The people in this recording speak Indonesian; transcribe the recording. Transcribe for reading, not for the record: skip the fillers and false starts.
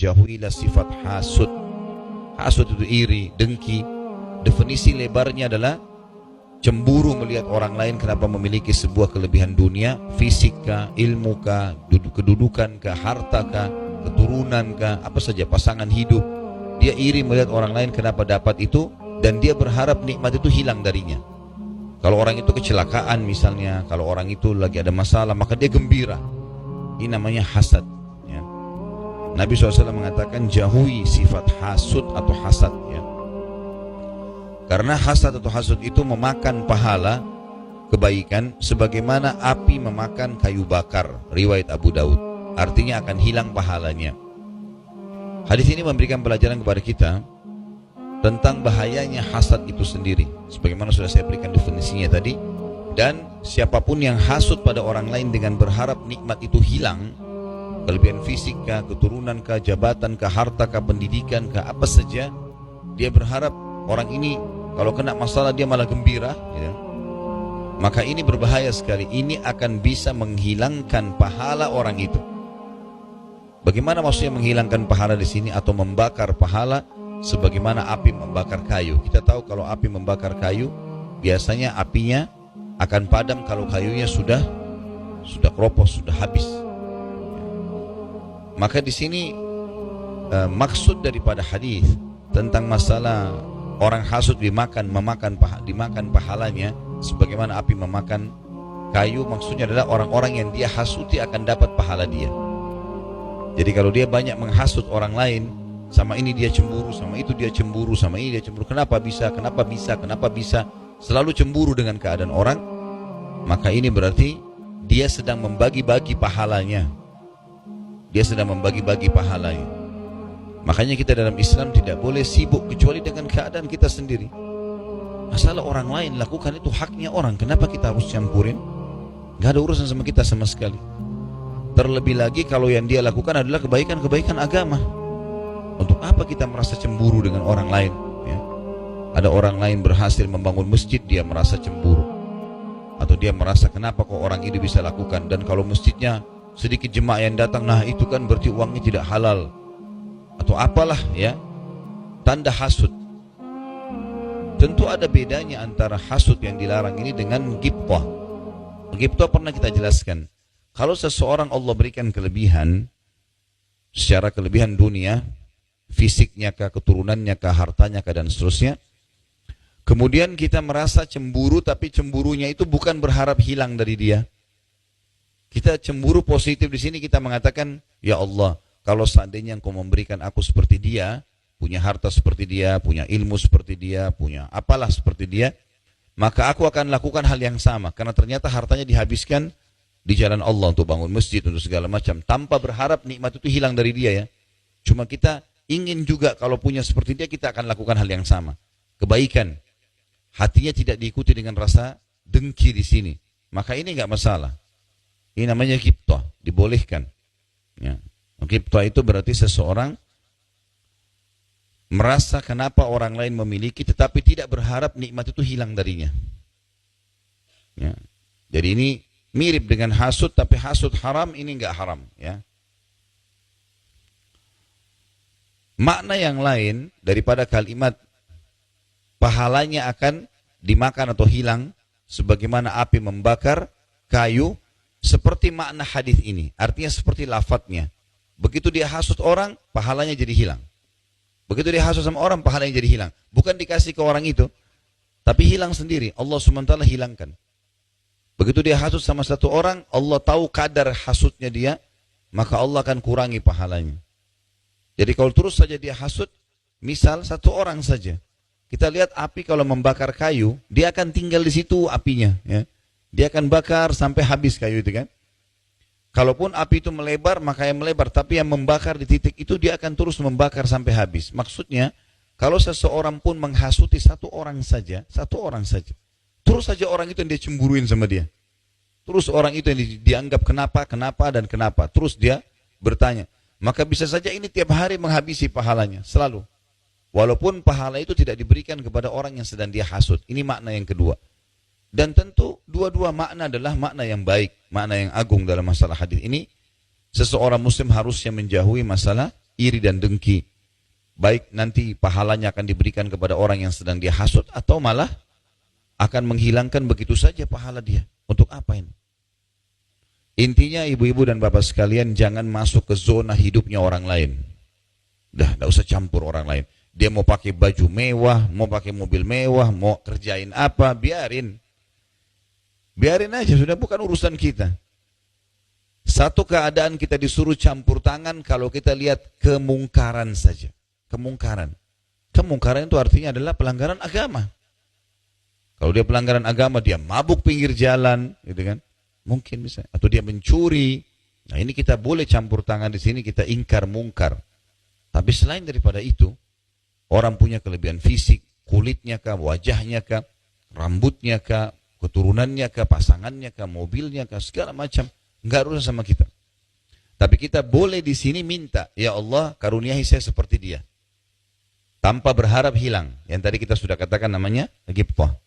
jauhilah sifat hasud. Hasud itu iri, dengki. Definisi lebarnya adalah cemburu melihat orang lain kenapa memiliki sebuah kelebihan dunia, fisik kah, ilmu kah, kedudukan kah, harta kah, keturunan kah, apa saja, pasangan hidup. Dia iri melihat orang lain kenapa dapat itu, dan dia berharap nikmat itu hilang darinya. Kalau orang itu kecelakaan misalnya, kalau orang itu lagi ada masalah, maka dia gembira. Ini namanya hasad, ya. Nabi SAW mengatakan jauhi sifat hasud atau hasad, ya. Karena hasad atau hasud itu memakan pahala kebaikan sebagaimana api memakan kayu bakar. Riwayat Abu Daud. Artinya akan hilang pahalanya. Hadis ini memberikan pelajaran kepada kita tentang bahayanya hasad itu sendiri. Sebagaimana sudah saya berikan definisinya tadi. Dan siapapun yang hasud pada orang lain dengan berharap nikmat itu hilang, kelebihan fisik kah, keturunan kah, jabatan kah, harta kah, pendidikan kah, apa saja, dia berharap orang ini kalau kena masalah dia malah gembira, ya. Maka ini berbahaya sekali. Ini akan bisa menghilangkan pahala orang itu. Bagaimana maksudnya menghilangkan pahala di sini atau membakar pahala? Sebagaimana api membakar kayu. Kita tahu kalau api membakar kayu, biasanya apinya akan padam kalau kayunya sudah keropos, sudah habis. Maka di sini maksud daripada hadis tentang masalah orang hasud dimakan pahalanya sebagaimana api memakan kayu, maksudnya adalah orang-orang yang dia hasuti akan dapat pahala dia. Jadi kalau dia banyak menghasut orang lain, sama ini dia cemburu, sama itu dia cemburu, sama ini dia cemburu, kenapa bisa, selalu cemburu dengan keadaan orang, maka ini berarti dia sedang membagi-bagi pahalanya. Makanya kita dalam Islam tidak boleh sibuk kecuali dengan keadaan kita sendiri. Masalah orang lain lakukan itu haknya orang, kenapa kita harus campurin? Gak ada urusan sama kita sama sekali. Terlebih lagi kalau yang dia lakukan adalah kebaikan-kebaikan agama. Untuk apa kita merasa cemburu dengan orang lain, ya? Ada orang lain berhasil membangun masjid, dia merasa cemburu. Atau dia merasa kenapa kok orang ini bisa lakukan, dan kalau masjidnya sedikit jemaah yang datang, nah itu kan berarti uangnya tidak halal. Atau apalah, ya, tanda hasud. Tentu ada bedanya antara hasud yang dilarang ini dengan ghibthah. Ghibthah pernah kita jelaskan. Kalau seseorang Allah berikan kelebihan, secara kelebihan dunia, fisiknya kah, keturunannya kah, hartanya kah, dan seterusnya, kemudian kita merasa cemburu, tapi cemburunya itu bukan berharap hilang dari dia. Kita cemburu positif di sini, kita mengatakan, ya Allah, kalau seandainya Engkau memberikan aku seperti dia, punya harta seperti dia, punya ilmu seperti dia, punya apalah seperti dia, maka aku akan lakukan hal yang sama. Karena ternyata hartanya dihabiskan di jalan Allah untuk bangun masjid, untuk segala macam, tanpa berharap nikmat itu hilang dari dia, ya. Cuma kita ingin juga kalau punya seperti dia, kita akan lakukan hal yang sama. Kebaikan. Hatinya tidak diikuti dengan rasa dengki di sini. Maka ini enggak masalah. Ini namanya ghibthah, dibolehkan. Ya. Ghibthah itu berarti seseorang merasa kenapa orang lain memiliki tetapi tidak berharap nikmat itu hilang darinya. Ya. Jadi ini mirip dengan hasud, tapi hasud haram, ini enggak haram, ya. Makna yang lain daripada kalimat pahalanya akan dimakan atau hilang sebagaimana api membakar kayu, seperti makna hadis ini. Artinya seperti lafadznya. Begitu dia hasud orang, pahalanya jadi hilang. Begitu dia hasud sama orang, pahalanya jadi hilang. Bukan dikasih ke orang itu, tapi hilang sendiri. Allah SWT hilangkan. Begitu dia hasud sama satu orang, Allah tahu kadar hasudnya dia, maka Allah akan kurangi pahalanya. Jadi kalau terus saja dia hasud, misal satu orang saja, kita lihat api kalau membakar kayu, dia akan tinggal di situ apinya, ya. Dia akan bakar sampai habis kayu itu, kan. Kalaupun api itu melebar, maka yang melebar, tapi yang membakar di titik itu dia akan terus membakar sampai habis. Maksudnya, kalau seseorang pun menghasuti satu orang saja, terus saja orang itu yang dia cemburuin sama dia. Terus orang itu yang dianggap kenapa, terus dia bertanya. Maka bisa saja ini tiap hari menghabisi pahalanya, selalu. Walaupun pahala itu tidak diberikan kepada orang yang sedang dia hasud. Ini makna yang kedua. Dan tentu dua-dua makna adalah makna yang baik, makna yang agung dalam masalah hadis ini. Seseorang muslim harusnya menjauhi masalah iri dan dengki, baik nanti pahalanya akan diberikan kepada orang yang sedang dia hasut, atau malah akan menghilangkan begitu saja pahala dia. Untuk apa ini? Intinya ibu-ibu dan bapak sekalian, jangan masuk ke zona hidupnya orang lain. Tidak usah campur orang lain. Dia mau pakai baju mewah, mau pakai mobil mewah, mau kerjain apa, biarin. Biarin aja, sudah bukan urusan kita. Satu keadaan kita disuruh campur tangan kalau kita lihat kemungkaran saja. Kemungkaran. Kemungkaran itu artinya adalah pelanggaran agama. Kalau dia pelanggaran agama, dia mabuk pinggir jalan, gitu kan? Mungkin bisa. Atau dia mencuri. Nah, ini kita boleh campur tangan di sini, kita ingkar mungkar. Tapi selain daripada itu, orang punya kelebihan fisik, kulitnya kah, wajahnya kah, rambutnya kah, keturunannya kah, pasangannya kah, mobilnya kah, segala macam. Enggak urusan sama kita. Tapi kita boleh di sini minta, ya Allah karuniai saya seperti dia. Tanpa berharap hilang. Yang tadi kita sudah katakan namanya ghibthah.